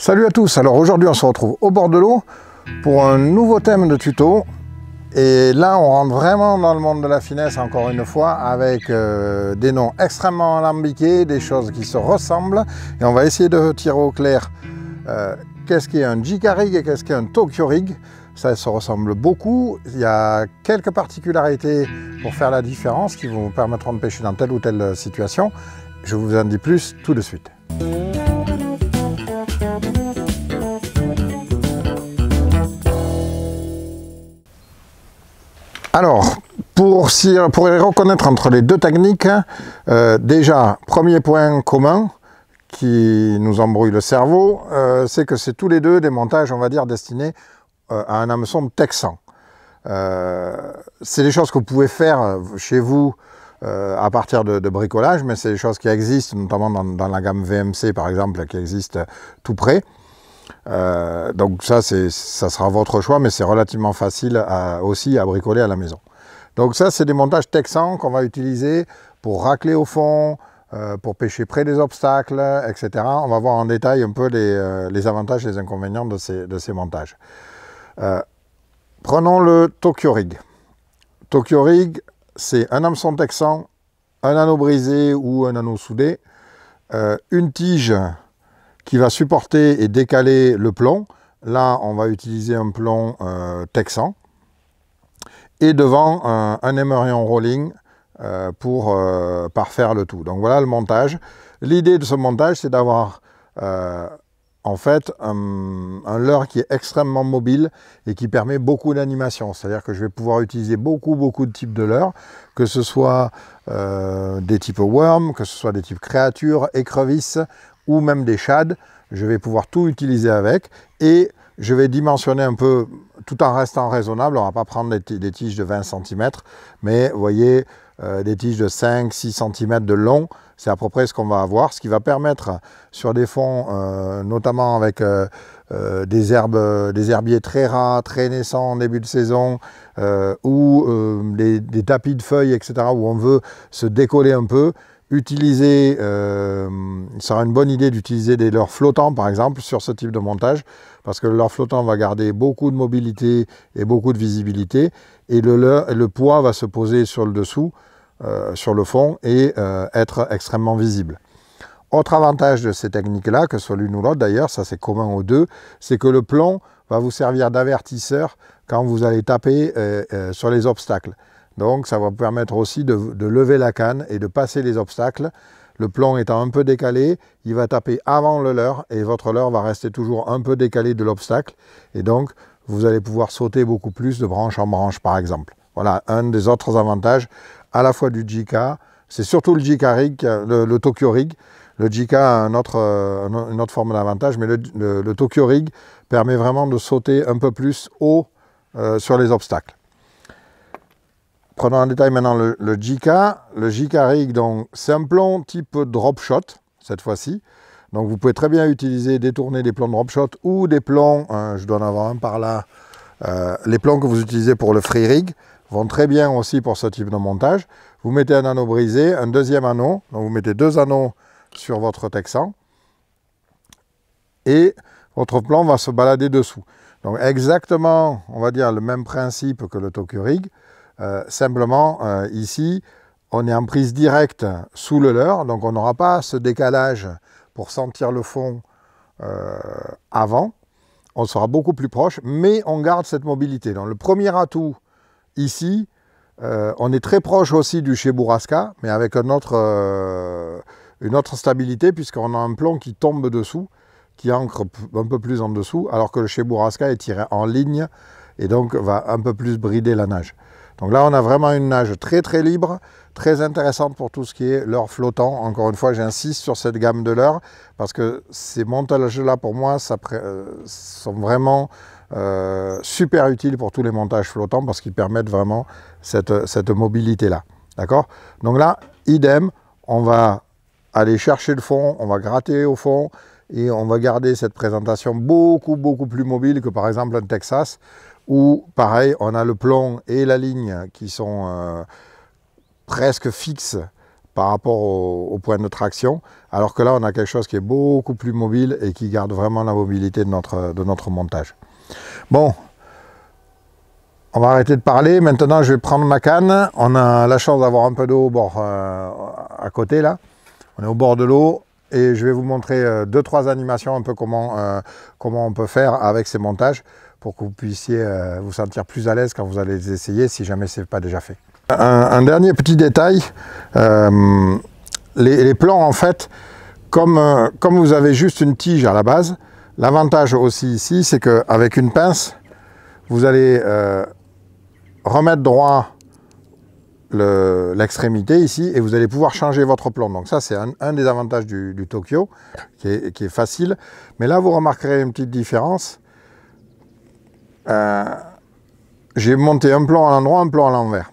Salut à tous, alors aujourd'hui on se retrouve au bord de l'eau pour un nouveau thème de tuto. Et là on rentre vraiment dans le monde de la finesse encore une fois avec des noms extrêmement alambiqués, des choses qui se ressemblent. Et on va essayer de tirer au clair qu'est-ce qu'est un Jika rig et qu'est-ce qu'est un Tokyo rig. Ça se ressemble beaucoup, il y a quelques particularités pour faire la différence qui vous permettront de pêcher dans telle ou telle situation. Je vous en dis plus tout de suite. Alors, pour les reconnaître entre les deux techniques, déjà, premier point commun qui nous embrouille le cerveau, c'est que c'est tous les deux des montages, on va dire, destinés à un hameçon texan. C'est des choses que vous pouvez faire chez vous à partir de bricolage, mais c'est des choses qui existent, notamment dans la gamme VMC par exemple, qui existe tout près. Donc ça sera votre choix, mais c'est relativement facile aussi à bricoler à la maison. Donc ça, c'est des montages texans qu'on va utiliser pour racler au fond, pour pêcher près des obstacles, etc. On va voir en détail un peu les avantages et les inconvénients de ces montages. Prenons le Tokyo rig. Tokyo rig, c'est un hameçon texan, un anneau brisé ou un anneau soudé, une tige qui va supporter et décaler le plomb. Là, on va utiliser un plomb texan. Et devant, un émerillon rolling pour parfaire le tout. Donc voilà le montage. L'idée de ce montage, c'est d'avoir en fait un leurre qui est extrêmement mobile et qui permet beaucoup d'animation. C'est-à-dire que je vais pouvoir utiliser beaucoup de types de leurres, que ce soit des types worm, que ce soit des types créatures, écrevisses, ou même des shads. Je vais pouvoir tout utiliser avec et je vais dimensionner un peu tout en restant raisonnable. On ne va pas prendre des tiges de 20 cm, mais vous voyez, des tiges de 5-6 cm de long, c'est à peu près ce qu'on va avoir, ce qui va permettre sur des fonds, notamment avec des herbiers très ras, très naissants en début de saison, ou des tapis de feuilles, etc., où on veut se décoller un peu, utiliser, il sera une bonne idée d'utiliser des leurres flottants par exemple sur ce type de montage, parce que le leurre flottant va garder beaucoup de mobilité et beaucoup de visibilité, et le poids va se poser sur le dessous, sur le fond, et être extrêmement visible. Autre avantage de ces techniques-là, que ce soit l'une ou l'autre d'ailleurs, ça c'est commun aux deux, c'est que le plomb va vous servir d'avertisseur quand vous allez taper sur les obstacles. Donc ça va vous permettre aussi de lever la canne et de passer les obstacles. Le plomb étant un peu décalé, il va taper avant le leurre et votre leurre va rester toujours un peu décalé de l'obstacle. Et donc vous allez pouvoir sauter beaucoup plus de branche en branche par exemple. Voilà un des autres avantages à la fois du Jika. C'est surtout le Jika rig, le Tokyo rig. Le Jika a une autre forme d'avantage, mais le Tokyo rig permet vraiment de sauter un peu plus haut sur les obstacles. Prenons en détail maintenant le Jika. Le Jika rig, c'est un plomb type drop shot, cette fois-ci. Donc vous pouvez très bien utiliser, détourner des plombs drop shot ou des plombs, je dois en avoir un par là, les plombs que vous utilisez pour le free rig vont très bien aussi pour ce type de montage. Vous mettez un anneau brisé, un deuxième anneau, donc vous mettez deux anneaux sur votre texan et votre plomb va se balader dessous. Donc exactement, on va dire le même principe que le Tokyo rig. Simplement, ici, on est en prise directe sous le leurre, donc on n'aura pas ce décalage pour sentir le fond avant. On sera beaucoup plus proche, mais on garde cette mobilité. Donc le premier atout ici, on est très proche aussi du Cheburashka, mais avec une autre stabilité, puisqu'on a un plomb qui tombe dessous, qui ancre un peu plus en dessous, alors que le Cheburashka est tiré en ligne et donc va un peu plus brider la nage. Donc là, on a vraiment une nage très libre, très intéressante pour tout ce qui est leurre flottant. Encore une fois, j'insiste sur cette gamme de leurres parce que ces montages-là, pour moi, sont vraiment super utiles pour tous les montages flottants parce qu'ils permettent vraiment cette mobilité-là. D'accord? Donc là, idem, on va aller chercher le fond, on va gratter au fond et on va garder cette présentation beaucoup plus mobile que par exemple un Texas, où pareil, on a le plomb et la ligne qui sont presque fixes par rapport au point de traction, alors que là on a quelque chose qui est beaucoup plus mobile et qui garde vraiment la mobilité de notre montage. Bon, on va arrêter de parler, maintenant je vais prendre ma canne. On a la chance d'avoir un peu d'eau au bord, à côté là, on est au bord de l'eau et je vais vous montrer 2-3 animations un peu comment on peut faire avec ces montages pour que vous puissiez vous sentir plus à l'aise quand vous allez les essayer si jamais ce n'est pas déjà fait. Un dernier petit détail, les plans en fait, comme vous avez juste une tige à la base, l'avantage aussi ici c'est qu'avec une pince, vous allez remettre droit l'extrémité ici et vous allez pouvoir changer votre plomb. Donc ça c'est un des avantages du Tokyo qui est facile. Mais là vous remarquerez une petite différence. J'ai monté un plomb à l'endroit, un plomb à l'envers.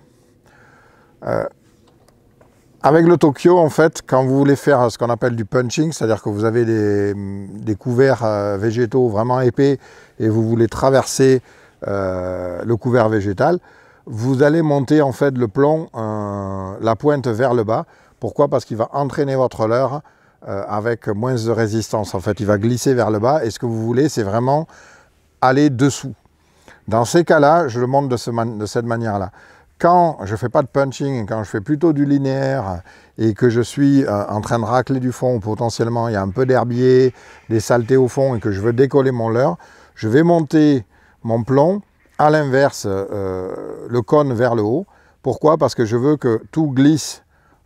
Avec le Tokyo en fait, quand vous voulez faire ce qu'on appelle du punching, c'est-à-dire que vous avez des couverts végétaux vraiment épais et vous voulez traverser le couvert végétal, vous allez monter en fait le plomb, la pointe vers le bas. Pourquoi? Parce qu'il va entraîner votre leurre avec moins de résistance. En fait, il va glisser vers le bas et ce que vous voulez, c'est vraiment aller dessous. Dans ces cas-là, je le monte de cette manière-là. Quand je ne fais pas de punching, quand je fais plutôt du linéaire et que je suis en train de racler du fond, potentiellement il y a un peu d'herbier, des saletés au fond et que je veux décoller mon leurre, je vais monter mon plomb à l'inverse, le cône vers le haut. Pourquoi? Parce que je veux que tout glisse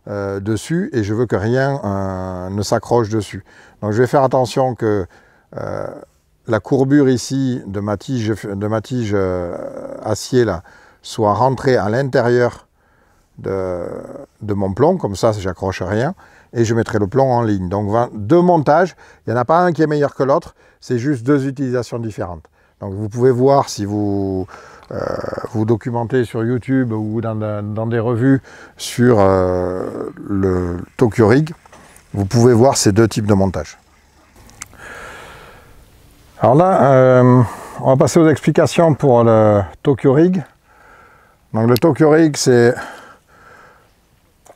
dessus et je veux que rien ne s'accroche dessus. Donc je vais faire attention que la courbure ici de ma tige acier là, soit rentrée à l'intérieur de mon plomb, comme ça j'accroche rien, et je mettrai le plomb en ligne. Donc deux montages, il n'y en a pas un qui est meilleur que l'autre, c'est juste deux utilisations différentes. Donc vous pouvez voir si vous vous documentez sur YouTube ou dans des revues sur le Tokyo Rig, vous pouvez voir ces deux types de montage. Alors là, on va passer aux explications pour le Tokyo Rig. Donc le Tokyo Rig, c'est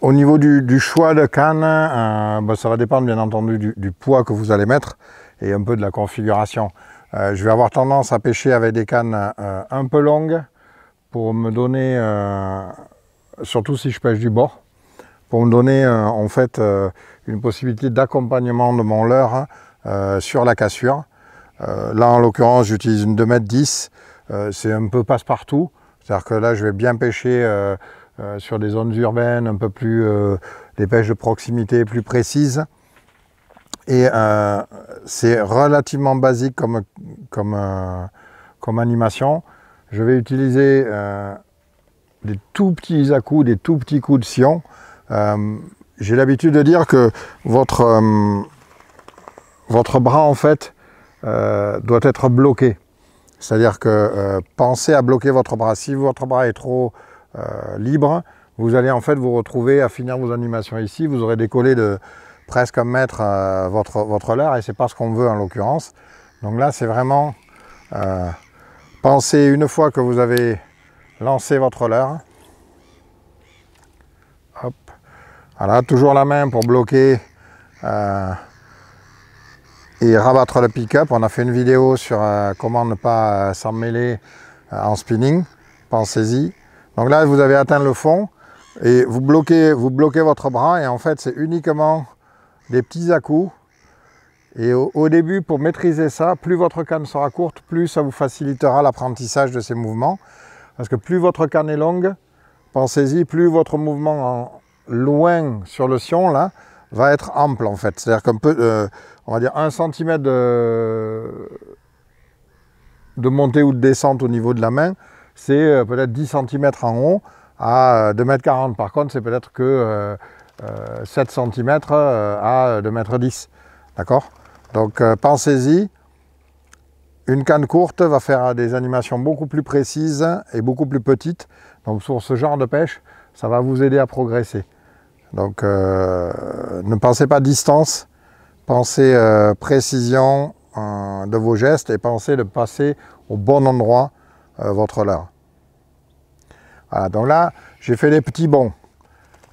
au niveau du choix de canne, ça va dépendre bien entendu du poids que vous allez mettre et un peu de la configuration. Je vais avoir tendance à pêcher avec des cannes un peu longues pour me donner, surtout si je pêche du bord, pour me donner en fait une possibilité d'accompagnement de mon leurre sur la cassure. Là en l'occurrence j'utilise une 2,10 m, c'est un peu passe-partout, c'est-à-dire que là je vais bien pêcher sur des zones urbaines, un peu plus des pêches de proximité plus précises. Et c'est relativement basique comme animation. Je vais utiliser des tout petits à-coups, des tout petits coups de sillon. J'ai l'habitude de dire que votre bras en fait doit être bloqué. C'est-à-dire que pensez à bloquer votre bras. Si votre bras est trop libre, vous allez en fait vous retrouver à finir vos animations ici. Vous aurez décollé de presque 1 mètre votre leurre et c'est pas ce qu'on veut en l'occurrence. Donc là c'est vraiment pensez une fois que vous avez lancé votre leurre, hop, voilà, toujours la main pour bloquer et rabattre le pick-up. On a fait une vidéo sur comment ne pas s'en mêler en spinning, pensez-y. Donc là vous avez atteint le fond et vous bloquez votre bras et en fait c'est uniquement des petits à-coups. Et au début, pour maîtriser ça, plus votre canne sera courte, plus ça vous facilitera l'apprentissage de ces mouvements. Parce que plus votre canne est longue, pensez-y, plus votre mouvement loin sur le sillon là va être ample en fait. C'est-à-dire qu'on peut, on va dire 1 cm de montée ou de descente au niveau de la main, c'est peut-être 10 cm en haut à 2,40 m. Par contre, c'est peut-être que 7 cm à 2,10 m. D'accord? Donc pensez-y, une canne courte va faire des animations beaucoup plus précises et beaucoup plus petites. Donc sur ce genre de pêche, ça va vous aider à progresser. Donc ne pensez pas distance, pensez précision de vos gestes et pensez de passer au bon endroit votre leurre. Voilà, donc là j'ai fait des petits bonds.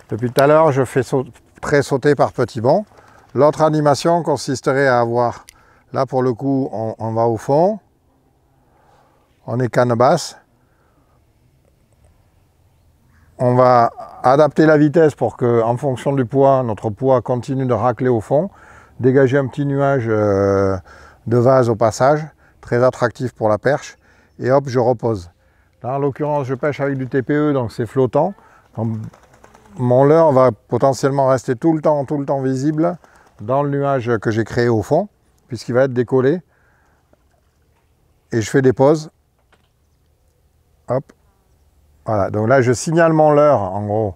Depuis tout à l'heure, je fais sauter par petits bonds. L'autre animation consisterait à avoir, là pour le coup, on va au fond, on est canne basse. On va adapter la vitesse pour que, en fonction du poids, notre poids continue de racler au fond, dégager un petit nuage de vase au passage, très attractif pour la perche, et hop, je repose. Là, en l'occurrence, je pêche avec du TPE, donc c'est flottant. Donc, mon leurre va potentiellement rester tout le temps visible dans le nuage que j'ai créé au fond, puisqu'il va être décollé. Et je fais des pauses. Hop. Voilà, donc là je signale mon leurre en gros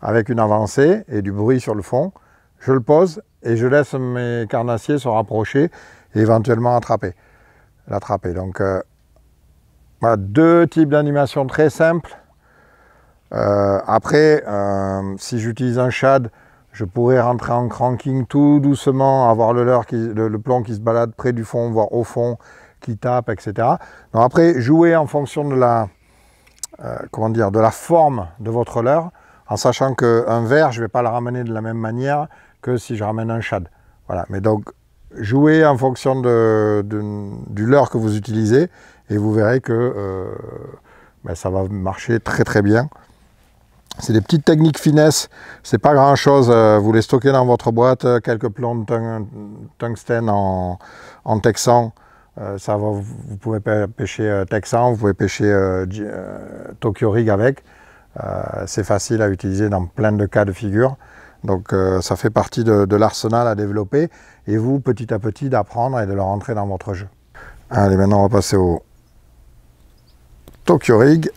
avec une avancée et du bruit sur le fond. Je le pose et je laisse mes carnassiers se rapprocher et éventuellement l'attraper. Donc voilà, deux types d'animation très simples. Après, si j'utilise un shad, je pourrais rentrer en cranking tout doucement, avoir le leurre, le plomb qui se balade près du fond, voire au fond, qui tape, etc. Donc après, jouer en fonction de la de la forme de votre leurre, en sachant qu'un verre, je ne vais pas le ramener de la même manière que si je ramène un shad. Voilà, mais donc jouez en fonction du leurre que vous utilisez et vous verrez que ça va marcher très bien. C'est des petites techniques finesse, c'est pas grand chose, vous les stockez dans votre boîte, quelques plombs de tungstène en texan. Vous pouvez pêcher texan, vous pouvez pêcher Tokyo Rig avec. C'est facile à utiliser dans plein de cas de figure. Donc ça fait partie de l'arsenal à développer. Et vous, petit à petit, d'apprendre et de le rentrer dans votre jeu. Allez, maintenant on va passer au Tokyo Rig.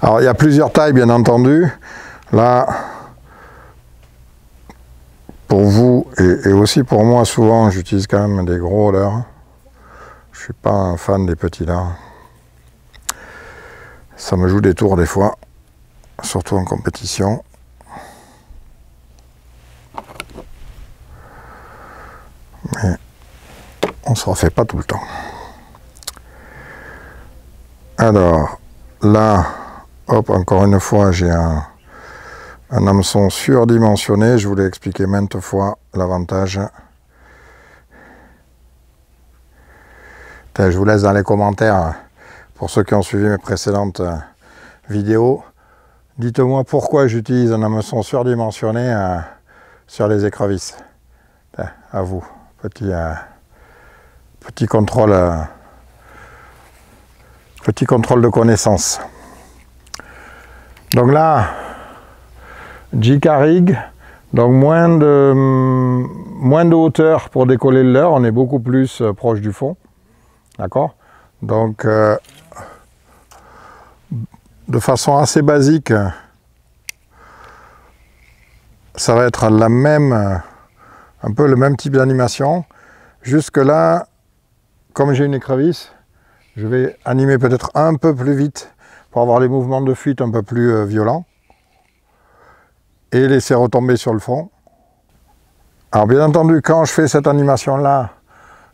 Alors il y a plusieurs tailles, bien entendu. Là, pour vous et aussi pour moi, souvent j'utilise quand même des gros leurres. Je ne suis pas un fan des petits leurres. Ça me joue des tours des fois, surtout en compétition. Mais on ne se refait pas tout le temps. Alors là, hop, encore une fois, j'ai un hameçon surdimensionné. Je vous l'ai expliqué maintes fois, l'avantage. Je vous laisse dans les commentaires, pour ceux qui ont suivi mes précédentes vidéos, dites-moi pourquoi j'utilise un hameçon surdimensionné sur les écrevisses. À vous, petit contrôle de connaissance. Donc là, JK Rig, donc moins de hauteur pour décoller le leurre, on est beaucoup plus proche du fond, d'accord? Donc de façon assez basique, ça va être un peu le même type d'animation. Jusque là, comme j'ai une écrevisse, je vais animer peut-être un peu plus vite pour avoir les mouvements de fuite un peu plus violents et laisser retomber sur le fond. Alors bien entendu, quand je fais cette animation-là,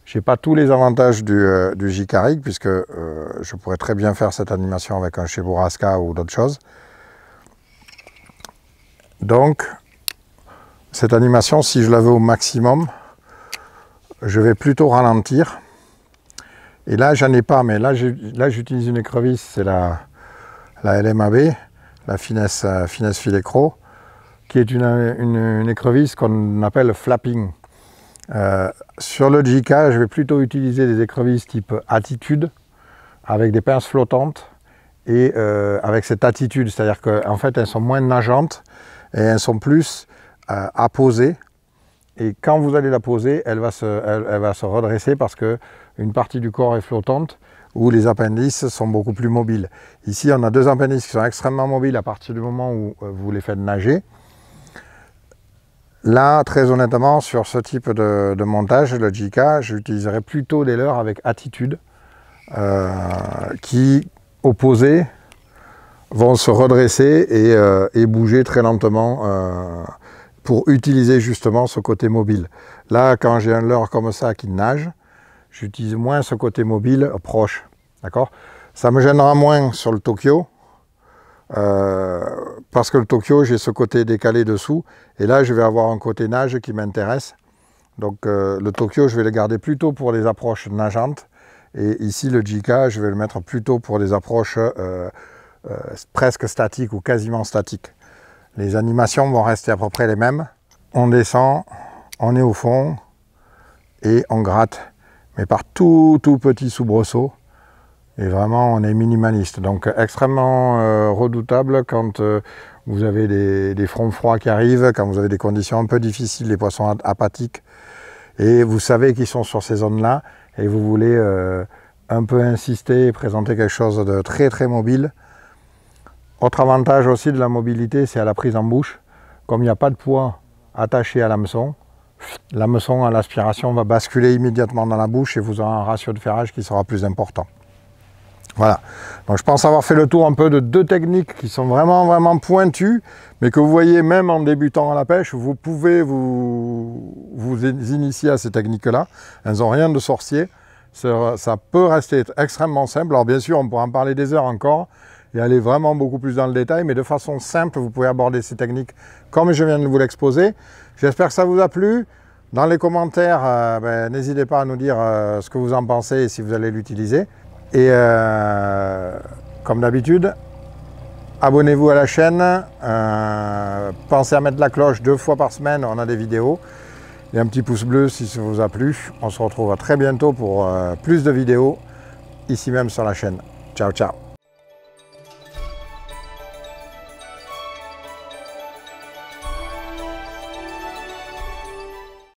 je n'ai pas tous les avantages du JK Rig, puisque je pourrais très bien faire cette animation avec un Cheburasca ou d'autres choses. Donc, cette animation, si je la veux au maximum, je vais plutôt ralentir. Et là, j'en ai pas, mais là j'utilise une écrevisse, c'est la LMAB, la finesse filet cros, qui est une écrevisse qu'on appelle flapping. Sur le JK, je vais plutôt utiliser des écrevisses type attitude, avec des pinces flottantes, et avec cette attitude, c'est-à-dire qu'en fait elles sont moins nageantes, et elles sont plus à poser, et quand vous allez la poser, elle va se redresser parce qu'une partie du corps est flottante, où les appendices sont beaucoup plus mobiles. Ici, on a deux appendices qui sont extrêmement mobiles à partir du moment où vous les faites nager. Là, très honnêtement, sur ce type de montage, le JK, j'utiliserai plutôt des leurres avec attitude, qui, opposés, vont se redresser et bouger très lentement pour utiliser justement ce côté mobile. Là, quand j'ai un leurre comme ça qui nage, j'utilise moins ce côté mobile proche, d'accord? Ça me gênera moins sur le Tokyo, parce que le Tokyo, j'ai ce côté décalé dessous, et là je vais avoir un côté nage qui m'intéresse. Donc le Tokyo, je vais le garder plutôt pour les approches nageantes, et ici le JICA, je vais le mettre plutôt pour des approches presque statiques ou quasiment statiques. Les animations vont rester à peu près les mêmes. On descend, on est au fond, et on gratte, mais par tout petits soubresauts. Et vraiment, on est minimaliste. Donc extrêmement redoutable quand vous avez des fronts froids qui arrivent, quand vous avez des conditions un peu difficiles, les poissons apathiques, et vous savez qu'ils sont sur ces zones-là, et vous voulez un peu insister et présenter quelque chose de très très mobile. Autre avantage aussi de la mobilité, c'est à la prise en bouche. Comme il n'y a pas de poids attaché à l'hameçon à l'aspiration va basculer immédiatement dans la bouche et vous aurez un ratio de ferrage qui sera plus important. Voilà, donc je pense avoir fait le tour un peu de deux techniques qui sont vraiment pointues, mais que vous voyez même en débutant à la pêche, vous pouvez vous initier à ces techniques-là. Elles n'ont rien de sorcier, ça peut rester extrêmement simple. Alors bien sûr, on pourra en parler des heures encore, et aller vraiment beaucoup plus dans le détail, mais de façon simple, vous pouvez aborder ces techniques comme je viens de vous l'exposer. J'espère que ça vous a plu. Dans les commentaires, n'hésitez pas à nous dire ce que vous en pensez et si vous allez l'utiliser. Et comme d'habitude, abonnez-vous à la chaîne, pensez à mettre la cloche 2 fois par semaine, on a des vidéos, et un petit pouce bleu si ça vous a plu. On se retrouve très bientôt pour plus de vidéos, ici même sur la chaîne. Ciao, ciao.